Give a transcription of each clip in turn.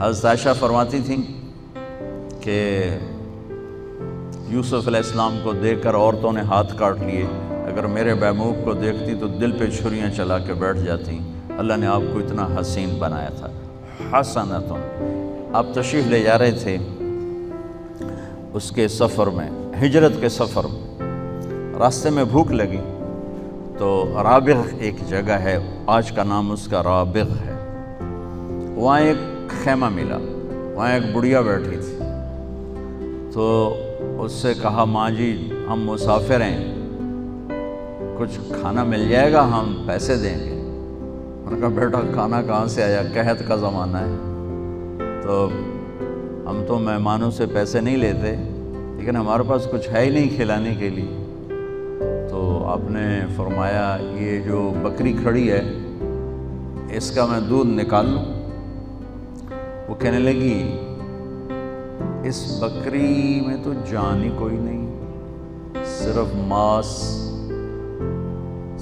حضرت عائشہ فرماتی تھیں کہ یوسف علیہ السلام کو دیکھ کر عورتوں نے ہاتھ کاٹ لیے، اگر میرے بیموق کو دیکھتی تو دل پہ چھریاں چلا کے بیٹھ جاتی، اللہ نے آپ کو اتنا حسین بنایا تھا۔ حسنۃ، آپ تشریف لے جا رہے تھے اس کے سفر میں، ہجرت کے سفر میں، راستے میں بھوک لگی تو رابغ ایک جگہ ہے، آج کا نام اس کا رابغ ہے، وہاں ایک خیمہ ملا، وہاں ایک بڑھیا بیٹھی تھی، تو اس سے کہا ماں جی ہم مسافر ہیں، کچھ کھانا مل جائے گا، ہم پیسے دیں گے۔ میں نے کہا بیٹا کھانا کہاں سے آیا، قحط کا زمانہ ہے، تو ہم تو مہمانوں سے پیسے نہیں لیتے، لیکن ہمارے پاس کچھ ہے ہی نہیں کھلانے کے لیے۔ تو آپ نے فرمایا یہ جو بکری کھڑی ہے اس کا میں دودھ نکال لوں؟ وہ کہنے لگی اس بکری میں تو جان ہی کوئی نہیں، صرف ماس،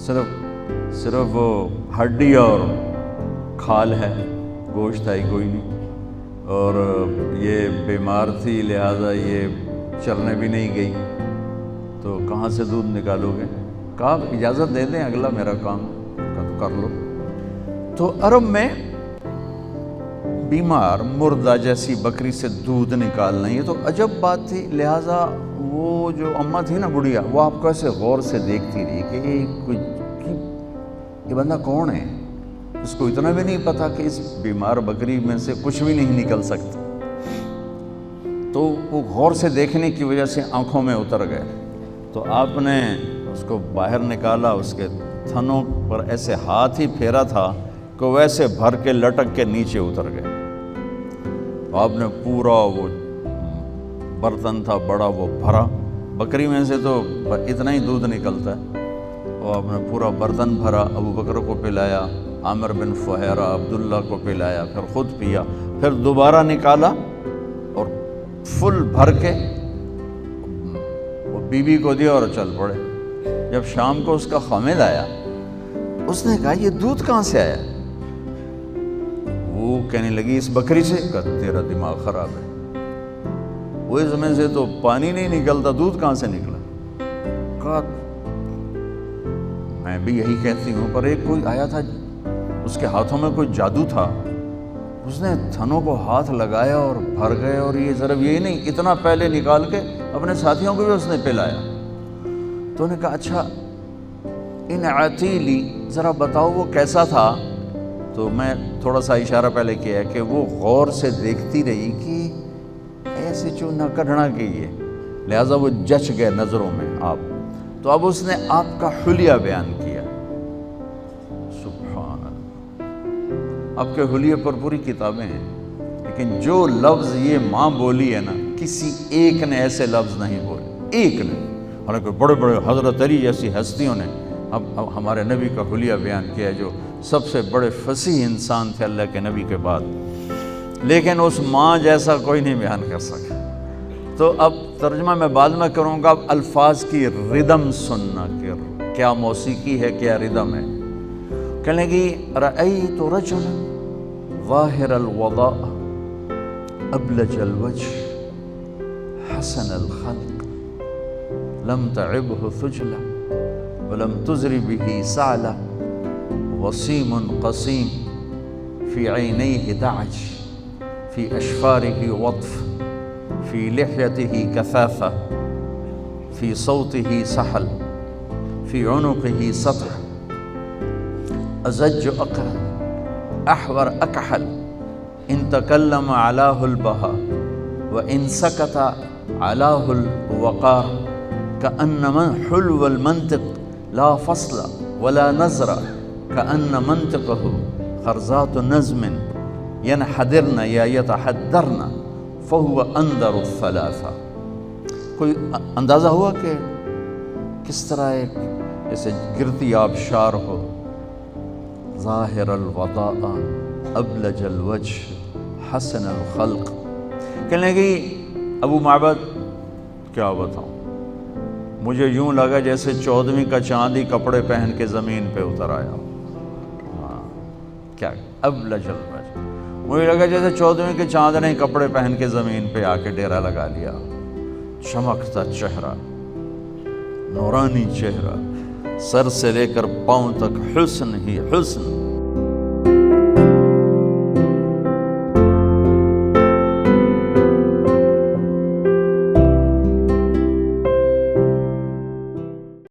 صرف وہ ہڈی اور کھال ہے، گوشت ہے ہی کوئی نہیں، اور یہ بیمار تھی لہذا یہ چرنے بھی نہیں گئی، تو کہاں سے دودھ نکالو گے؟ کہا اجازت دے دیں اگلا میرا کام تو کر لو۔ تو عرب میں بیمار مردہ جیسی بکری سے دودھ نکالنا یہ تو عجب بات تھی، لہٰذا وہ جو اماں تھی نا بڑھیا، وہ آپ کو ایسے غور سے دیکھتی رہی کہ یہ بندہ کون ہے، اس کو اتنا بھی نہیں پتا کہ اس بیمار بکری میں سے کچھ بھی نہیں نکل سکتا، تو وہ غور سے دیکھنے کی وجہ سے آنکھوں میں اتر گئے، تو آپ نے اس کو باہر نکالا، اس کے تھنوں پر ایسے ہاتھ ہی پھیرا تھا کہ ویسے بھر کے لٹک کے نیچے اتر گئے۔ آپ نے پورا وہ برتن تھا بڑا وہ بھرا، بکری میں سے تو اتنا ہی دودھ نکلتا ہے، اور آپ نے پورا برتن بھرا، ابو بکر کو پلایا، عامر بن فہیرہ عبداللہ کو پلایا، پھر خود پیا، پھر دوبارہ نکالا اور فل بھر کے وہ بیوی کو دیا اور چل پڑے۔ جب شام کو اس کا خامد آیا، اس نے کہا یہ دودھ کہاں سے آیا؟ وہ کہنے لگی اس بکری سے۔ کہا تیرا دماغ خراب ہے، وہ اس میں سے تو پانی نہیں نکلتا، دودھ کہاں سے نکلا؟ کہا میں بھی یہی کہتی ہوں، پر ایک کوئی آیا تھا، اس کے ہاتھوں میں کوئی جادو تھا، اس نے تھنوں کو ہاتھ لگایا اور بھر گئے، اور یہ صرف یہی نہیں، اتنا پہلے نکال کے اپنے ساتھیوں کو بھی اس نے پلایا۔ تو انہوں نے کہا اچھا ان عتیلی ذرا بتاؤ وہ کیسا تھا؟ تو میں تھوڑا سا اشارہ پہلے کیا ہے کہ وہ غور سے دیکھتی رہی کہ ایسے چونہ کڈھنا کی ہے، لہٰذا وہ جچ گئے نظروں میں آپ، تو اب اس نے آپ کا حلیہ بیان کیا۔ سبحان اللہ، آپ کے حلیے پر پوری کتابیں ہیں، لیکن جو لفظ یہ ماں بولی ہے نا، کسی ایک نے ایسے لفظ نہیں بولے، ایک نے، حالانکہ بڑے بڑے حضرت علی جیسی ہستیوں نے اب ہمارے نبی کا حلیہ بیان کیا ہے، جو سب سے بڑے فصیح انسان تھے اللہ کے نبی کے بعد، لیکن اس ماں جیسا کوئی نہیں بیان کر سکا۔ تو اب ترجمہ میں بعد میں کروں گا، اب الفاظ کی ردم سننا کہ کیا موسیقی ہے، کیا ردم ہے۔ کہنے لگی رأیت رجلا ظاہر الوضاء ابلج الوجه حسن الخلق لم تعبه ثجلة ولم تزر به سعلة وسيم قصيم في عينيه دعج في أشفاره وطف في لحيته كثافة في صوته سحل في عنقه سطح أزج أقرن أحور أكحل إن تكلم علاه البهاء وإن سكت علاه الوقار كأن من حلو المنطق لا فصل ولا نزر كأن منطقه خرزات نزم ينحدرن یا يتحدرن فهو أندر الثلاثة۔ کوئی اندازہ ہوا کہ کس طرح ایک جیسے گرتی آبشار ہو، ظاہر الوضاء ابلج الوجه حسن الخلق۔ کہنے لگی ابو معبد کیا بتاؤں، مجھے یوں لگا جیسے 14ویں کا چاند ہی کپڑے پہن کے زمین پہ اتر آیا۔ کیا ابلج الوجه، مجھے لگا جیسے 14ویں کے چاند نے کپڑے پہن کے زمین پہ آ کے ڈیرا لگا لیا، چمکتا چہرہ، نورانی چہرہ، سر سے لے کر پاؤں تک حسن ہی حسن،